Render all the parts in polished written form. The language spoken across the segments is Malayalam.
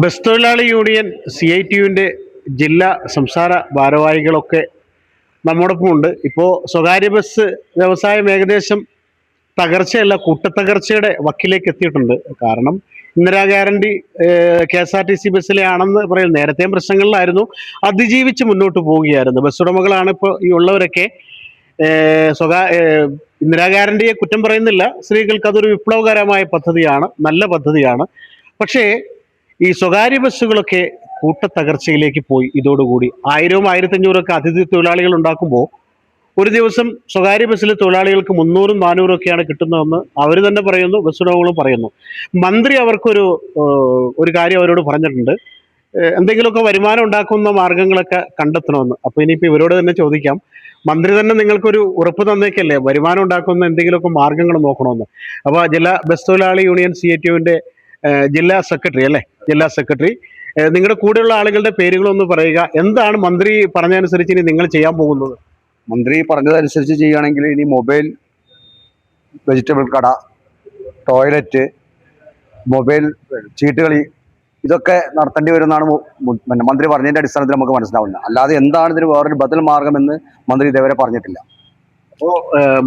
ബസ് തൊഴിലാളി യൂണിയൻ CITUവിൻ്റെ ജില്ലാ സംസ്ഥാന ഭാരവാഹികളൊക്കെ നമ്മോടൊപ്പം ഉണ്ട്. ഇപ്പോൾ സ്വകാര്യ ബസ് വ്യവസായം ഏകദേശം തകർച്ചയല്ല, കൂട്ടത്തകർച്ചയുടെ വക്കിലേക്ക് എത്തിയിട്ടുണ്ട്. കാരണം ഇന്ദിരാ ഗ്യാരണ്ടി KSRTC ബസ്സിലെ ആണെന്ന് പറയുന്നു. നേരത്തെയും പ്രശ്നങ്ങളിലായിരുന്നു, അതിജീവിച്ച് മുന്നോട്ട് പോവുകയായിരുന്നു. ബസ് ഉടമകളാണ് ഇപ്പോൾ ഈ ഉള്ളവരൊക്കെ. ഇന്ദിരാ ഗ്യാരണ്ടിയെ കുറ്റം പറയുന്നില്ല, സ്ത്രീകൾക്ക് അതൊരു വിപ്ലവകരമായ പദ്ധതിയാണ്, നല്ല പദ്ധതിയാണ്. പക്ഷേ ഈ സ്വകാര്യ ബസ്സുകളൊക്കെ കൂട്ടത്തകർച്ചയിലേക്ക് പോയി. ഇതോടുകൂടി 1000 1500 അതിഥി തൊഴിലാളികൾ ഉണ്ടാക്കുമ്പോൾ ഒരു ദിവസം സ്വകാര്യ ബസ്സിലെ തൊഴിലാളികൾക്ക് 300 400 ഒക്കെയാണ് കിട്ടുന്നതെന്ന് അവർ തന്നെ പറയുന്നു, ബസ് ഉടമകളും പറയുന്നു. മന്ത്രി ഒരു കാര്യം അവരോട് പറഞ്ഞിട്ടുണ്ട്, എന്തെങ്കിലുമൊക്കെ വരുമാനം ഉണ്ടാക്കുന്ന മാർഗങ്ങളൊക്കെ കണ്ടെത്തണമെന്ന്. അപ്പോൾ ഇനിയിപ്പോൾ ഇവരോട് തന്നെ ചോദിക്കാം, മന്ത്രി തന്നെ നിങ്ങൾക്കൊരു ഉറപ്പ് തന്നേക്കല്ലേ വരുമാനം ഉണ്ടാക്കുന്ന എന്തെങ്കിലുമൊക്കെ മാർഗങ്ങൾ നോക്കണമെന്ന്. അപ്പോൾ ജില്ലാ ബസ് തൊഴിലാളി യൂണിയൻ CITUവിൻ്റെ ജില്ലാ സെക്രട്ടറി അല്ലേ, ജില്ലാ സെക്രട്ടറി, നിങ്ങളുടെ കൂടെയുള്ള ആളുകളുടെ പേരുകളൊന്ന് പറയുക. എന്താണ് മന്ത്രി പറഞ്ഞതനുസരിച്ച് ഇനി നിങ്ങൾ ചെയ്യാൻ പോകുന്നത്? മന്ത്രി പറഞ്ഞതനുസരിച്ച് ചെയ്യുകയാണെങ്കിൽ ഇനി മൊബൈൽ വെജിറ്റബിൾ കട, ടോയ്ലറ്റ്, മൊബൈൽ ചീട്ടുകളി, ഇതൊക്കെ നടത്തേണ്ടി വരുമെന്നാണ് മന്ത്രി പറഞ്ഞതിൻ്റെ അടിസ്ഥാനത്തിൽ നമുക്ക് മനസ്സിലാവുന്നത്. അല്ലാതെ എന്താണ് ഇതിന് വേറൊരു ബദൽ മാർഗമെന്ന് മന്ത്രി ഇതേവരെ പറഞ്ഞിട്ടില്ല. അപ്പോൾ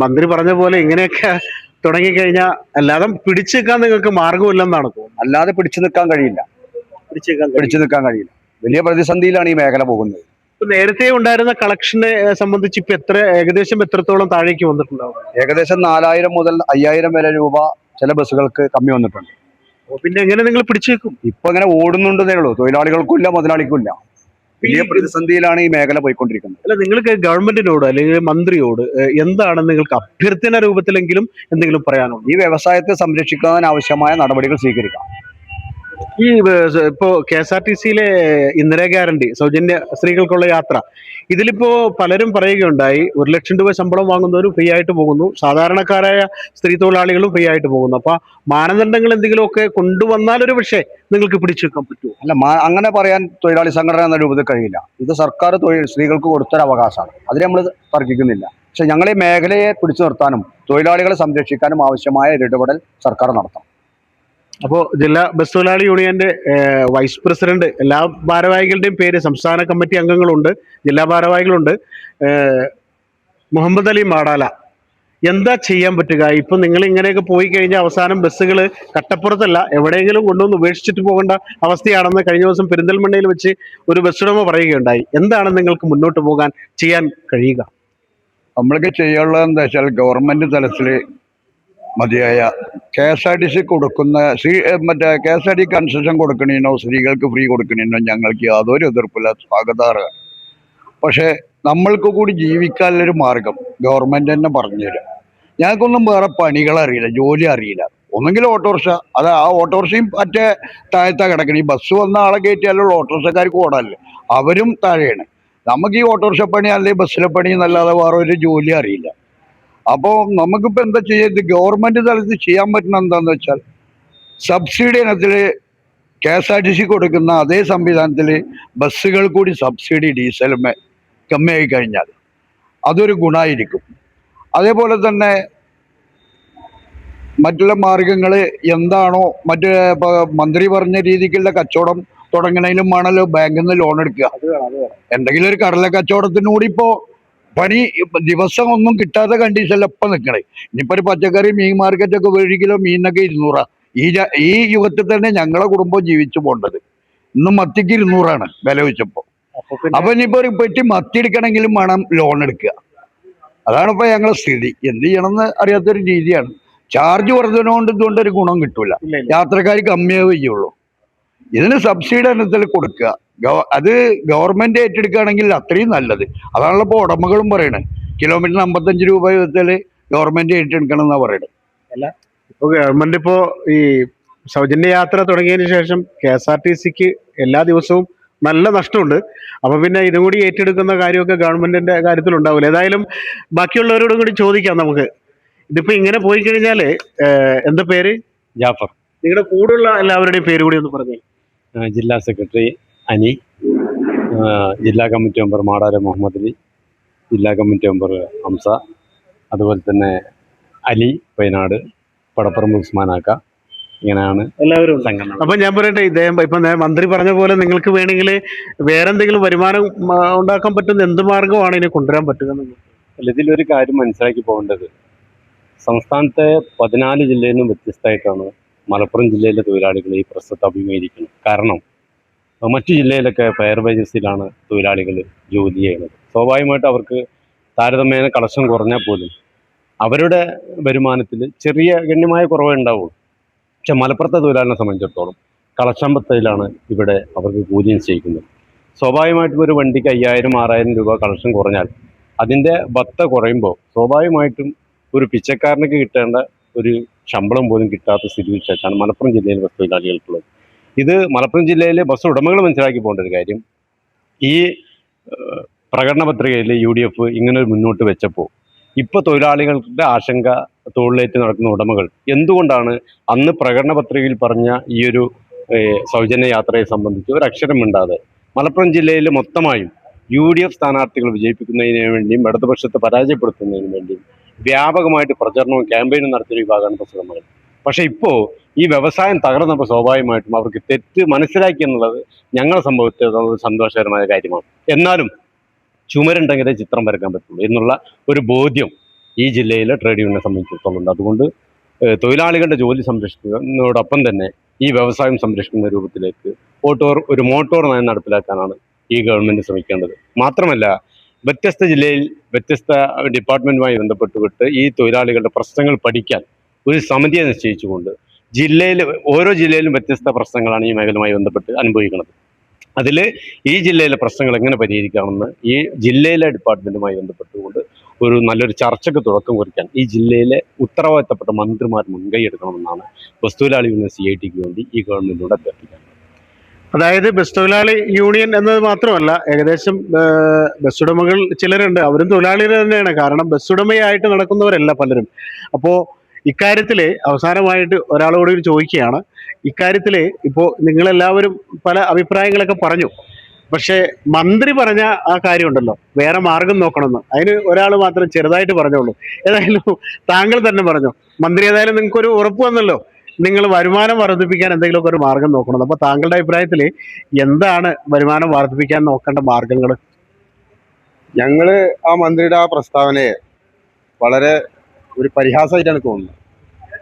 മന്ത്രി പറഞ്ഞ പോലെ ഇങ്ങനെയൊക്കെ തുടങ്ങിക്കഴിഞ്ഞാൽ അല്ലാതെ പിടിച്ചു നിൽക്കാൻ നിങ്ങൾക്ക് മാർഗമില്ലെന്നാണ് തോന്നുന്നത്. അല്ലാതെ പിടിച്ചു നിൽക്കാൻ കഴിയില്ല. വലിയ പ്രതിസന്ധിയിലാണ് ഈ മേഖല പോകുന്നത്. നേരത്തെ ഉണ്ടായിരുന്ന കളക്ഷനെ സംബന്ധിച്ച് ഇപ്പൊ ഏകദേശം എത്രത്തോളം താഴേക്ക് വന്നിട്ടുണ്ടാവും? ഏകദേശം 4000 മുതൽ 5000 വരെ രൂപ ചില ബസ്സുകൾക്ക് കമ്മി വന്നിട്ടുണ്ട്. പിന്നെ എങ്ങനെ നിങ്ങൾ പിടിച്ചു വെക്കും? ഇപ്പൊ ഇങ്ങനെ ഓടുന്നുണ്ടെന്നേ ഉള്ളൂ, തൊഴിലാളികൾക്കും ഇല്ല മുതലാളിക്കും ഇല്ല. വലിയ പ്രതിസന്ധിയിലാണ് ഈ മേഖല പോയിക്കൊണ്ടിരിക്കുന്നത്. അല്ല, നിങ്ങൾക്ക് ഗവൺമെന്റിനോട് അല്ലെങ്കിൽ മന്ത്രിയോട് എന്താണ് നിങ്ങൾക്ക് അഭ്യർത്ഥന രൂപത്തിലെങ്കിലും എന്തെങ്കിലും പറയാനുണ്ടോ? ഈ വ്യവസായത്തെ സംരക്ഷിക്കാൻ ആവശ്യമായ നടപടികൾ സ്വീകരിക്കാം. ഈ ഇപ്പോ KSRTCയിലെ ഇന്ദിരാ ഗ്യാരണ്ടി സൗജന്യ സ്ത്രീകൾക്കുള്ള യാത്ര, ഇതിലിപ്പോ പലരും പറയുകയുണ്ടായി, 1 ലക്ഷം രൂപ ശമ്പളം വാങ്ങുന്നവരും ഫ്രീ ആയിട്ട് പോകുന്നു, സാധാരണക്കാരായ സ്ത്രീ തൊഴിലാളികളും ഫ്രീ ആയിട്ട് പോകുന്നു. അപ്പൊ മാനദണ്ഡങ്ങൾ എന്തെങ്കിലുമൊക്കെ കൊണ്ടുവന്നാൽ ഒരു പക്ഷേ നിങ്ങൾക്ക് പിടിച്ചു വെക്കാൻ പറ്റുമോ? അല്ല, അങ്ങനെ പറയാൻ തൊഴിലാളി സംഘടന എന്ന രൂപത്തിൽ കഴിയില്ല. ഇത് സർക്കാർ സ്ത്രീകൾക്ക് കൊടുത്തൊരു അവകാശമാണ്, അതിന് നമ്മൾ തർക്കിക്കുന്നില്ല. പക്ഷെ ഞങ്ങൾ ഈ മേഖലയെ പിടിച്ചു നിർത്താനും തൊഴിലാളികളെ സംരക്ഷിക്കാനും ആവശ്യമായ ഇടപെടൽ സർക്കാർ നടത്തണം. അപ്പോൾ ജില്ലാ ബസ് തൊഴിലാളി യൂണിയന്റെ വൈസ് പ്രസിഡന്റ്, എല്ലാ ഭാരവാഹികളുടെയും പേര്, സംസ്ഥാന കമ്മിറ്റി അംഗങ്ങളുണ്ട്, ജില്ലാ ഭാരവാഹികളുണ്ട്, മുഹമ്മദ് അലി മാടാല, എന്താ ചെയ്യാൻ പറ്റുക? ഇപ്പൊ നിങ്ങൾ ഇങ്ങനെയൊക്കെ പോയി കഴിഞ്ഞാൽ അവസാനം ബസ്സുകൾ കട്ടപ്പുറത്തല്ല എവിടെയെങ്കിലും കൊണ്ടുവന്ന് ഉപേക്ഷിച്ചിട്ട് പോകേണ്ട അവസ്ഥയാണെന്ന് കഴിഞ്ഞ ദിവസം പെരിന്തൽമണ്ണയിൽ വെച്ച് ഒരു ബസ് ഉടമ പറയുകയുണ്ടായി. എന്താണ് നിങ്ങൾക്ക് മുന്നോട്ട് പോകാൻ ചെയ്യാൻ കഴിയുക? നമ്മൾക്ക് ചെയ്യാനുള്ളത് എന്താ വെച്ചാൽ, ഗവൺമെന്റ് തലത്തിൽ മതിയായ KSRTC കൊടുക്കുന്ന KSRTC കൺസെഷൻ കൊടുക്കണേനോ സ്ത്രീകൾക്ക് ഫ്രീ കൊടുക്കണേനോ ഞങ്ങൾക്ക് യാതൊരു എതിർപ്പില്ല, സ്വാഗതാർഹമാണ്. പക്ഷേ നമ്മൾക്ക് കൂടി ജീവിക്കാനുള്ളൊരു മാർഗം ഗവൺമെന്റ് തന്നെ പറഞ്ഞുതരാം. ഞങ്ങൾക്കൊന്നും വേറെ പണികളറിയില്ല, ജോലി അറിയില്ല. ഒന്നെങ്കിൽ ഓട്ടോറിക്ഷ, അത് ആ ഓട്ടോറിക്ഷയും മറ്റേ താഴത്താ കിടക്കണം. ഈ ബസ് വന്ന ആളെ കയറ്റിയാലുള്ള ഓട്ടോറിക്ഷക്കാർക്ക് ഓടാല്ലേ, അവരും താഴെയാണ്. നമുക്ക് ഈ ഓട്ടോറിക്ഷ പണി അല്ലെങ്കിൽ ബസ്സിലെ പണി എന്നല്ലാതെ വേറെ ഒരു ജോലി അറിയില്ല. അപ്പോൾ നമുക്കിപ്പോൾ എന്താ ചെയ്യുക? ഇത് ഗവൺമെന്റ് തലത്തിൽ ചെയ്യാൻ പറ്റുന്ന എന്താണെന്ന് വെച്ചാൽ, സബ്സിഡി ഇനത്തിൽ KSRTC കൊടുക്കുന്ന അതേ സംവിധാനത്തിൽ ബസ്സുകൾ കൂടി സബ്സിഡി ഡീസലുമേ കമ്മിയായി കഴിഞ്ഞാൽ അതൊരു ഗുണമായിരിക്കും. അതേപോലെ തന്നെ മറ്റുള്ള മാർഗങ്ങൾ എന്താണോ, മന്ത്രി പറഞ്ഞ രീതിക്കുള്ള കച്ചവടം തുടങ്ങണേലും വേണമല്ലോ ബാങ്കിൽ നിന്ന് ലോൺ എടുക്കുക. എന്തെങ്കിലും ഒരു കടല കച്ചവടത്തിനൂടി ഇപ്പോൾ പണി ദിവസം ഒന്നും കിട്ടാത്ത കണ്ടീഷനിൽ ഇപ്പം നിൽക്കണേ. ഇനിയിപ്പോൾ ഒരു പച്ചക്കറി മീൻ മാർക്കറ്റൊക്കെ 1 കിലോ മീനൊക്കെ 200. ഈ യുഗത്തിൽ തന്നെ ഞങ്ങളെ കുടുംബം ജീവിച്ചു പോകേണ്ടത്. ഇന്ന് മത്തിക്ക് 200 വില വെച്ചപ്പോൾ. അപ്പൊ ഇനിയിപ്പോൾ ഒരു പെട്ടി മത്തി എടുക്കണമെങ്കിലും വേണം ലോൺ എടുക്കുക. അതാണ് ഇപ്പൊ ഞങ്ങളെ സ്ഥിതി. എന്ത് ചെയ്യണമെന്ന് അറിയാത്തൊരു രീതിയാണ്. ചാർജ് വർധനകൊണ്ട് ഇതുകൊണ്ട് ഒരു ഗുണം കിട്ടൂല, യാത്രക്കാർ കമ്മിയാവേ ചെയ്യുള്ളൂ. ഇതിന് സബ്സിഡി ഇനത്തിൽ കൊടുക്കുക, അത് ഗവൺമെന്റ് ഏറ്റെടുക്കുകയാണെങ്കിൽ അത്രയും നല്ലത്. അതാണല്ലോ ഇപ്പോൾ ഉടമകളും പറയണത്. കിലോമീറ്ററിന് 55 രൂപ വിധത്തിൽ ഗവൺമെന്റ് ഏറ്റെടുക്കണം എന്നാ പറയണത്. അല്ല, ഇപ്പോൾ ഗവൺമെന്റ് ഇപ്പോൾ ഈ സൗജന്യ യാത്ര തുടങ്ങിയതിന് ശേഷം KSRTCക്ക് എല്ലാ ദിവസവും നല്ല നഷ്ടമുണ്ട്. അപ്പൊ പിന്നെ ഇതും കൂടി ഏറ്റെടുക്കുന്ന കാര്യമൊക്കെ ഗവൺമെന്റിന്റെ കാര്യത്തിൽ ഉണ്ടാവില്ല. ഏതായാലും ബാക്കിയുള്ളവരോടും കൂടി ചോദിക്കാം നമുക്ക്. ഇതിപ്പോ ഇങ്ങനെ പോയി കഴിഞ്ഞാല്, എന്താ പേര്? ജാഫർ. നിങ്ങളുടെ കൂടെയുള്ള എല്ലാവരുടെയും പേര് കൂടി ഒന്ന് പറഞ്ഞേ. ജില്ലാ സെക്രട്ടറി അനി, ജില്ലാ കമ്മിറ്റി മെമ്പർ മാടാര മുഹമ്മദ് അലി, ജില്ലാ കമ്മിറ്റി മെമ്പർ ഹംസ, അതുപോലെ തന്നെ അലി പൈനാട്, പടപ്പറമ്പ് ഉസ്മാനാക്ക, ഇങ്ങനെയാണ് എല്ലാവരും ഉണ്ട്. സംഘടന. അപ്പൊ ഞാൻ പറയട്ടെ, ഇദ്ദേഹം ഇപ്പൊ മന്ത്രി പറഞ്ഞ പോലെ നിങ്ങൾക്ക് വേണമെങ്കിൽ വേറെ എന്തെങ്കിലും വരുമാനം ഉണ്ടാക്കാൻ പറ്റുന്ന എന്ത് മാർഗമാണ് ഇനി കൊണ്ടുവരാൻ പറ്റുക എന്ന്? അല്ല, ഇതിലൊരു കാര്യം മനസ്സിലാക്കി പോകേണ്ടത്, സംസ്ഥാനത്തെ 14 ജില്ലയിൽ നിന്നും വ്യത്യസ്തമായിട്ടാണ് മലപ്പുറം ജില്ലയിലെ തൊഴിലാളികൾ ഈ പ്രശ്നത്തെ അഭിമുഖീകരിക്കുന്നത്. കാരണം മറ്റു ജില്ലയിലൊക്കെ ഫെയർ വേജസിലാണ് തൊഴിലാളികൾ ജോലി ചെയ്യുന്നത്. സ്വാഭാവികമായിട്ട് അവർക്ക് താരതമ്യേന കളക്ഷൻ കുറഞ്ഞാൽ പോലും അവരുടെ വരുമാനത്തിൽ ചെറിയ ഗണ്യമായ കുറവേ ഉണ്ടാവുള്ളൂ. പക്ഷെ മലപ്പുറത്തെ തൊഴിലാളിനെ സംബന്ധിച്ചിടത്തോളം കളക്ഷൻ പദ്ധതിയിലാണ് ഇവിടെ അവർക്ക് കൂലി നിശ്ചയിക്കുന്നത്. സ്വാഭാവികമായിട്ടും ഒരു വണ്ടിക്ക് 5000-6000 രൂപ കളക്ഷൻ കുറഞ്ഞാൽ അതിൻ്റെ ബത്ത കുറയുമ്പോൾ സ്വാഭാവികമായിട്ടും ഒരു പിച്ചക്കാരനൊക്കെ കിട്ടേണ്ട ഒരു ശമ്പളം പോലും കിട്ടാത്ത സ്ഥിതിവിശേഷമാണ് മലപ്പുറം ജില്ലയിലെ ബസ് തൊഴിലാളികൾക്കുള്ളത്. ഇത് മലപ്പുറം ജില്ലയിലെ ബസ് ഉടമകൾ മനസ്സിലാക്കി പോകേണ്ട ഒരു കാര്യം, ഈ പ്രകടന പത്രികയിൽ UDF ഇങ്ങനെ മുന്നോട്ട് വെച്ചപ്പോൾ ഇപ്പോൾ തൊഴിലാളികളുടെ ആശങ്ക തോളിലേറ്റ് നടക്കുന്ന ഉടമകൾ എന്തുകൊണ്ടാണ് അന്ന് പ്രകടന പത്രികയിൽ പറഞ്ഞ ഈ ഒരു സൗജന്യ യാത്രയെ സംബന്ധിച്ച് ഒരു അക്ഷരം മിണ്ടാതെ മലപ്പുറം ജില്ലയിൽ മൊത്തമായും UDF സ്ഥാനാർത്ഥികൾ വിജയിപ്പിക്കുന്നതിന് വേണ്ടിയും ഇടതുപക്ഷത്തെ പരാജയപ്പെടുത്തുന്നതിന് വേണ്ടിയും വ്യാപകമായിട്ട് പ്രചരണവും ക്യാമ്പയിനും നടത്തിയ വിഭാഗമാണ് ബസ് ഉടമകൾ. പക്ഷേ ഇപ്പോൾ ഈ വ്യവസായം തകർന്നപ്പോൾ സ്വാഭാവികമായിട്ടും അവർക്ക് തെറ്റ് മനസ്സിലാക്കി എന്നുള്ളത് ഞങ്ങളെ സംഭവത്തിലുള്ള സന്തോഷകരമായ കാര്യമാണ്. എന്നാലും ചുമരുണ്ടെങ്കിലേ ചിത്രം വരയ്ക്കാൻ പറ്റുള്ളൂ എന്നുള്ള ഒരു ബോധ്യം ഈ ജില്ലയിലെ ട്രേഡ് യൂണിയനെ സംബന്ധിച്ചിടത്തോളം ഉണ്ട്. അതുകൊണ്ട് തൊഴിലാളികളുടെ ജോലി സംരക്ഷിക്കുന്നതോടൊപ്പം തന്നെ ഈ വ്യവസായം സംരക്ഷിക്കുന്ന രൂപത്തിലേക്ക് ഒരു മോട്ടോർ നയം നടപ്പിലാക്കാനാണ് ഈ ഗവൺമെൻറ് ശ്രമിക്കേണ്ടത്. മാത്രമല്ല, വ്യത്യസ്ത ജില്ലയിൽ വ്യത്യസ്ത ഡിപ്പാർട്ട്മെൻറ്റുമായി ബന്ധപ്പെട്ടുവിട്ട് ഈ തൊഴിലാളികളുടെ പ്രശ്നങ്ങൾ പഠിക്കാൻ ഒരു സമിതിയെ നിശ്ചയിച്ചുകൊണ്ട് ഓരോ ജില്ലയിലും വ്യത്യസ്ത പ്രശ്നങ്ങളാണ് ഈ മേഖലയുമായി ബന്ധപ്പെട്ട് അനുഭവിക്കുന്നത്. അതിൽ ഈ ജില്ലയിലെ പ്രശ്നങ്ങൾ എങ്ങനെ പരിഹരിക്കാമെന്ന് ഈ ജില്ലയിലെ ഡിപ്പാർട്ട്മെൻറ്റുമായി ബന്ധപ്പെട്ടുകൊണ്ട് ഒരു നല്ലൊരു ചർച്ചയ്ക്ക് തുടക്കം കുറിക്കാൻ ഈ ജില്ലയിലെ ഉത്തരവാദിത്തപ്പെട്ട മന്ത്രിമാർ മുൻകൈ എടുക്കണമെന്നാണ് ബസ് തൊഴിലാളി യൂണിയൻ CIT വേണ്ടി ഈ ഗവൺമെൻറ്റിനോട് അഭ്യർത്ഥിക്കുന്നത്. അതായത് ബസ് തൊഴിലാളി യൂണിയൻ എന്നത് മാത്രമല്ല, ഏകദേശം ബസ് ഉടമകൾ ചിലരുണ്ട്, അവരും തൊഴിലാളികൾ തന്നെയാണ്. കാരണം ബസ് ഉടമയായിട്ട് നടക്കുന്നവരല്ല പലരും. അപ്പോൾ ഇക്കാര്യത്തിൽ അവസാനമായിട്ട് ഒരാളോട് ചോദിക്കുകയാണ്, ഇക്കാര്യത്തിൽ ഇപ്പോൾ നിങ്ങളെല്ലാവരും പല അഭിപ്രായങ്ങളൊക്കെ പറഞ്ഞു, പക്ഷേ മന്ത്രി പറഞ്ഞ ആ കാര്യമുണ്ടല്ലോ, വേറെ മാർഗം നോക്കണമെന്ന്, അതിന് ഒരാൾ മാത്രം ചെറുതായിട്ട് പറഞ്ഞോളൂ. ഏതായാലും താങ്കൾ തന്നെ പറഞ്ഞു, മന്ത്രി ഏതായാലും നിങ്ങൾക്കൊരു ഉറപ്പ് വന്നല്ലോ, നിങ്ങൾ വരുമാനം വർദ്ധിപ്പിക്കാൻ എന്തെങ്കിലുമൊക്കെ ഒരു മാർഗം നോക്കണം. അപ്പോൾ താങ്കളുടെ അഭിപ്രായത്തിൽ എന്താണ് വരുമാനം വർദ്ധിപ്പിക്കാൻ നോക്കേണ്ട മാർഗങ്ങൾ? ഞങ്ങള് ആ മന്ത്രിയുടെ ആ പ്രസ്താവനയെ വളരെ ഒരു പരിഹാസമായിട്ടാണ് തോന്നുന്നത്.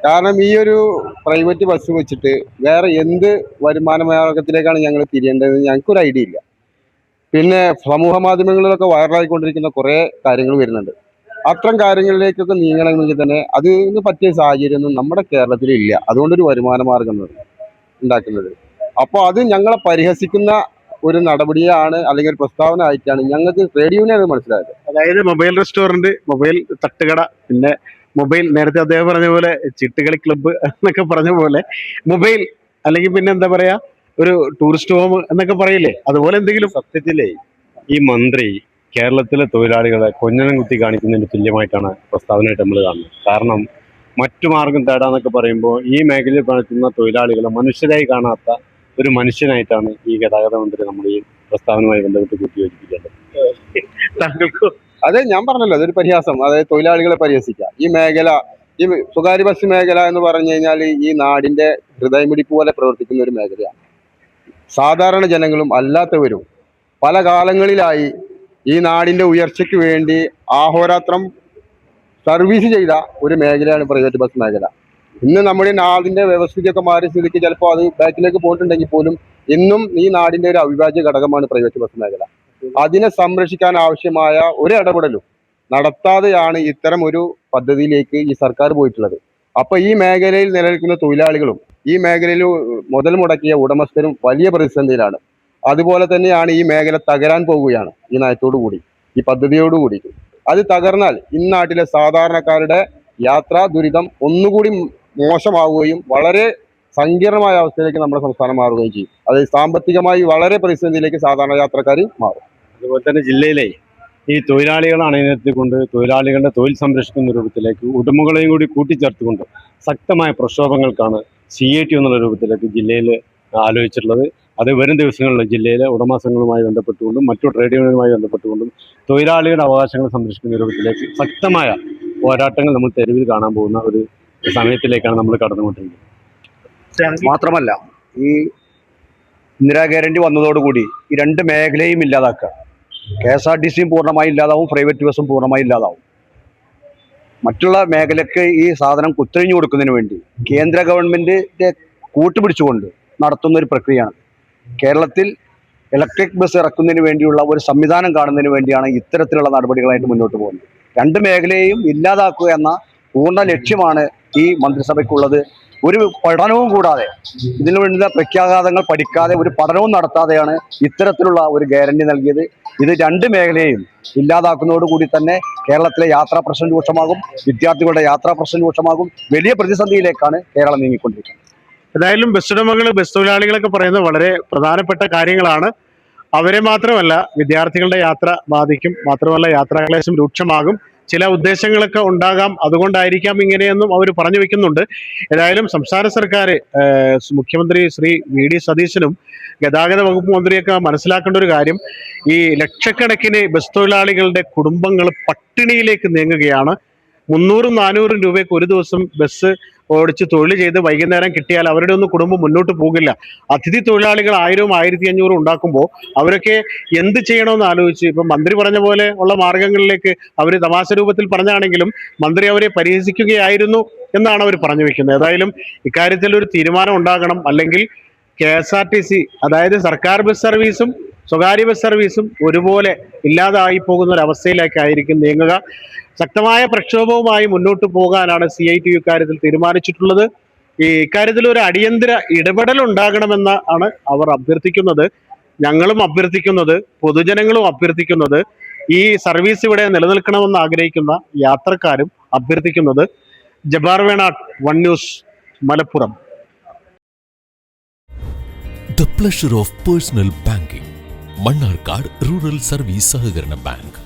കാരണം ഈ ഒരു പ്രൈവറ്റ് ബസ് വെച്ചിട്ട് വേറെ എന്ത് വരുമാന മാർഗത്തിലേക്കാണ് ഞങ്ങൾ തിരിയേണ്ടതെന്ന് ഞങ്ങൾക്കൊരു ഐഡിയ ഇല്ല. പിന്നെ സമൂഹ മാധ്യമങ്ങളിലൊക്കെ വൈറലായിക്കൊണ്ടിരിക്കുന്ന കുറേ കാര്യങ്ങൾ വരുന്നുണ്ട്. അത്തരം കാര്യങ്ങളിലേക്കൊക്കെ നീങ്ങണമെങ്കിൽ തന്നെ അതിന് പറ്റിയ സാഹചര്യമൊന്നും നമ്മുടെ കേരളത്തിൽ ഇല്ല. അതുകൊണ്ടൊരു വരുമാന മാർഗം ഉണ്ടാക്കുന്നത്. അപ്പോൾ അത് ഞങ്ങളെ പരിഹസിക്കുന്ന ഒരു നടപടിയാണ്, അല്ലെങ്കിൽ ഒരു പ്രസ്താവന ആയിട്ടാണ് ഞങ്ങൾക്ക് ട്രേഡ് യൂണിയൻ അത് മനസ്സിലായത്. അതായത് മൊബൈൽ റെസ്റ്റോറൻറ്റ്, മൊബൈൽ തട്ടുകട, പിന്നെ മൊബൈൽ, നേരത്തെ അദ്ദേഹം പറഞ്ഞ പോലെ ചിട്ടുകളി ക്ലബ്ബ് എന്നൊക്കെ പറഞ്ഞ പോലെ മൊബൈൽ, അല്ലെങ്കിൽ പിന്നെ എന്താ പറയാ, ഒരു ടൂറിസ്റ്റ് ഹോം എന്നൊക്കെ പറയില്ലേ, അതുപോലെ എന്തെങ്കിലും. സത്യത്തിലേ ഈ മന്ത്രി കേരളത്തിലെ തൊഴിലാളികളെ കൊഞ്ഞനം കുത്തി കാണിക്കുന്നതിന് തുല്യമായിട്ടാണ് പ്രസ്താവനയായിട്ട് നമ്മൾ കാണുന്നത്. കാരണം മറ്റു മാർഗം തേടാന്നൊക്കെ പറയുമ്പോൾ ഈ മേഖലയിൽ പണിക്കുന്ന തൊഴിലാളികളെ മനുഷ്യരായി കാണാത്ത ഒരു മനുഷ്യനായിട്ടാണ് ഈ ഗതാഗത മന്ത്രി നമ്മൾ ഈ പ്രസ്താവനയുമായി ബന്ധപ്പെട്ട് കൂട്ടിയോജിപ്പിക്കേണ്ടത്. താങ്കൾക്ക് അത് ഞാൻ പറഞ്ഞല്ലോ, അതൊരു പരിഹാസം, അതായത് തൊഴിലാളികളെ പരിഹസിക്കുക. ഈ മേഖല, ഈ സ്വകാര്യ ബസ് മേഖല എന്ന് പറഞ്ഞു കഴിഞ്ഞാൽ ഈ നാടിന്റെ ഹൃദയമിടിപ്പ് പോലെ പ്രവർത്തിക്കുന്ന ഒരു മേഖലയാണ്. സാധാരണ ജനങ്ങളും അല്ലാത്തവരും പല കാലങ്ങളിലായി ഈ നാടിന്റെ ഉയർച്ചയ്ക്ക് വേണ്ടി ആഹോരാത്രം സർവീസ് ചെയ്ത ഒരു മേഖലയാണ് പ്രൈവറ്റ് ബസ് മേഖല. ഇന്ന് നമ്മുടെ നാടിന്റെ വ്യവസ്ഥിതിയൊക്കെ മാറിയ സ്ഥിതിക്ക് ചിലപ്പോൾ അത് ബാക്കിലേക്ക് പോയിട്ടുണ്ടെങ്കിൽ പോലും ഇന്നും ഈ നാടിന്റെ ഒരു അവിഭാജ്യ ഘടകമാണ് പ്രൈവറ്റ് ബസ് മേഖല. അതിനെ സംരക്ഷിക്കാൻ ആവശ്യമായ ഒരു ഇടപെടലും നടത്താതെയാണ് ഇത്തരം ഒരു പദ്ധതിയിലേക്ക് ഈ സർക്കാർ പോയിട്ടുള്ളത്. അപ്പൊ ഈ മേഖലയിൽ നിലനിൽക്കുന്ന തൊഴിലാളികളും ഈ മേഖലയിൽ മുതൽ മുടക്കിയ ഉടമസ്ഥരും വലിയ പ്രതിസന്ധിയിലാണ്. അതുപോലെ തന്നെയാണ് ഈ മേഖല തകരാൻ പോവുകയാണ് ഈ നയത്തോടു കൂടി, ഈ പദ്ധതിയോടുകൂടി. അത് തകർന്നാൽ ഇന്നാട്ടിലെ സാധാരണക്കാരുടെ യാത്രാ ദുരിതം ഒന്നുകൂടി മോശമാവുകയും വളരെ സങ്കീർണമായ അവസ്ഥയിലേക്ക് നമ്മുടെ സംസ്ഥാനം മാറുകയും ചെയ്യും. അത് സാമ്പത്തികമായി വളരെ പ്രതിസന്ധിയിലേക്ക് സാധാരണ യാത്രക്കാർ മാറും. അതുപോലെ തന്നെ ജില്ലയിലെ ഈ തൊഴിലാളികളെ അണിനിരത്തിക്കൊണ്ട് തൊഴിലാളികളുടെ തൊഴിൽ സംരക്ഷിക്കുന്ന രൂപത്തിലേക്ക് ഉടമകളെയും കൂടി കൂട്ടിച്ചേർത്തുകൊണ്ട് ശക്തമായ പ്രക്ഷോഭങ്ങൾക്കാണ് CIT എന്നുള്ള രൂപത്തിലേക്ക് ജില്ലയിൽ ആലോചിച്ചിട്ടുള്ളത്. അത് വരും ദിവസങ്ങളിൽ ജില്ലയിലെ ഉടമസ്ഥങ്ങളുമായി ബന്ധപ്പെട്ടുകൊണ്ടും മറ്റു ട്രേഡ് യൂണിയനുമായി ബന്ധപ്പെട്ടുകൊണ്ടും തൊഴിലാളികളുടെ അവകാശങ്ങൾ സംരക്ഷിക്കുന്ന രൂപത്തിലേക്ക് ശക്തമായ പോരാട്ടങ്ങൾ നമ്മൾ തെരുവിൽ കാണാൻ പോകുന്ന ഒരു സമയത്തിലേക്കാണ് നമ്മൾ കടന്നുകൊണ്ടിരിക്കുന്നത്. മാത്രമല്ല ഈ ഇന്ദിരാ ഗ്യാരണ്ടി വന്നതോടുകൂടി ഈ രണ്ട് മേഖലയും ഇല്ലാതാക്കുക. KSRTC പൂർണ്ണമായി ഇല്ലാതാവും, പ്രൈവറ്റ് ബസ്സും പൂർണ്ണമായി ഇല്ലാതാവും. മറ്റുള്ള മേഖലയ്ക്ക് ഈ സാധനം കുത്തഴിഞ്ഞു കൊടുക്കുന്നതിന് വേണ്ടി കേന്ദ്ര ഗവൺമെന്റിന്റെ കൂട്ടുപിടിച്ചുകൊണ്ട് നടത്തുന്ന ഒരു പ്രക്രിയയാണ്. കേരളത്തിൽ ഇലക്ട്രിക് ബസ് ഇറക്കുന്നതിന് വേണ്ടിയുള്ള ഒരു സംവിധാനം കാണുന്നതിന് വേണ്ടിയാണ് ഇത്തരത്തിലുള്ള നടപടികളായിട്ട് മുന്നോട്ട് പോകുന്നത്. രണ്ട് മേഖലയെയും ഇല്ലാതാക്കുക എന്ന പൂർണ്ണ ലക്ഷ്യമാണ് ഈ മന്ത്രിസഭയ്ക്കുള്ളത്. ഒരു പഠനവും കൂടാതെ, ഇതിനു വേണ്ടുന്ന പ്രത്യാഘാതങ്ങൾ പഠിക്കാതെ, ഒരു പഠനവും നടത്താതെയാണ് ഇത്തരത്തിലുള്ള ഒരു ഗ്യാരണ്ടി നൽകിയത്. ഇത് രണ്ട് മേഖലയെയും ഇല്ലാതാക്കുന്നതോടുകൂടി തന്നെ കേരളത്തിലെ യാത്രാ പ്രശ്നം രൂക്ഷമാകും, വിദ്യാർത്ഥികളുടെ യാത്രാ പ്രശ്നം രൂക്ഷമാകും. വലിയ പ്രതിസന്ധിയിലേക്കാണ് കേരളം നീങ്ങിക്കൊണ്ടിരിക്കുന്നത്. ഏതായാലും ബസ് ഉടമകൾ, ബസ് തൊഴിലാളികളൊക്കെ പറയുന്നത് വളരെ പ്രധാനപ്പെട്ട കാര്യങ്ങളാണ്. അവരെ മാത്രമല്ല, വിദ്യാർത്ഥികളുടെ യാത്ര ബാധിക്കും, മാത്രമല്ല യാത്രാക്ലേശം രൂക്ഷമാകും. ചില ഉദ്ദേശങ്ങളൊക്കെ ഉണ്ടാകാം, അതുകൊണ്ടായിരിക്കാം ഇങ്ങനെയെന്നും അവർ പറഞ്ഞു വെക്കുന്നുണ്ട്. ഏതായാലും സംസ്ഥാന സർക്കാർ, മുഖ്യമന്ത്രി ശ്രീ VD സതീശനും ഗതാഗത വകുപ്പ് മന്ത്രിയൊക്കെ മനസ്സിലാക്കേണ്ട ഒരു കാര്യം, ഈ ലക്ഷക്കണക്കിന് ബസ് തൊഴിലാളികളുടെ കുടുംബങ്ങൾ പട്ടിണിയിലേക്ക് നീങ്ങുകയാണ്. 300-400 രൂപയ്ക്ക് ഒരു ദിവസം ബസ് ഓടിച്ച് തൊഴിൽ ചെയ്ത് വൈകുന്നേരം കിട്ടിയാൽ അവരുടെ ഒന്നും കുടുംബം മുന്നോട്ട് പോകില്ല. അതിഥി തൊഴിലാളികൾ 1000-1500 ഉണ്ടാക്കുമ്പോൾ അവരൊക്കെ എന്ത് ചെയ്യണമെന്ന് ആലോചിച്ച്, ഇപ്പം മന്ത്രി പറഞ്ഞ പോലെ ഉള്ള മാർഗങ്ങളിലേക്ക് അവർ തമാശ രൂപത്തിൽ പറഞ്ഞാണെങ്കിലും മന്ത്രി അവരെ പരിഹസിക്കുകയായിരുന്നു എന്നാണ് അവർ പറഞ്ഞു വെക്കുന്നത്. ഏതായാലും ഇക്കാര്യത്തിൽ ഒരു തീരുമാനം ഉണ്ടാകണം. അല്ലെങ്കിൽ KSRTC, അതായത് സർക്കാർ ബസ് സർവീസും സ്വകാര്യ ബസ് സർവീസും ഒരുപോലെ ഇല്ലാതായി പോകുന്ന ഒരു അവസ്ഥയിലേക്കായിരിക്കും നീങ്ങുക. ശക്തമായ പ്രക്ഷോഭവുമായി മുന്നോട്ട് പോകാനാണ് CITU ഇക്കാര്യത്തിൽ തീരുമാനിച്ചിട്ടുള്ളത്. ഈ ഇക്കാര്യത്തിൽ ഒരു അടിയന്തര ഇടപെടൽ ഉണ്ടാകണമെന്ന് ആണ് അവർ അഭ്യർത്ഥിക്കുന്നത്. ഞങ്ങളും അഭ്യർത്ഥിക്കുന്നത്, പൊതുജനങ്ങളും അഭ്യർത്ഥിക്കുന്നത്, ഈ സർവീസ് ഇവിടെ നിലനിൽക്കണമെന്ന് ആഗ്രഹിക്കുന്ന യാത്രക്കാരും അഭ്യർത്ഥിക്കുന്നത്. Jabbar Venad, One News, Malappuram. The pleasure of personal banking. Mannarkkad rural service സഹകരണ ബാങ്ക്.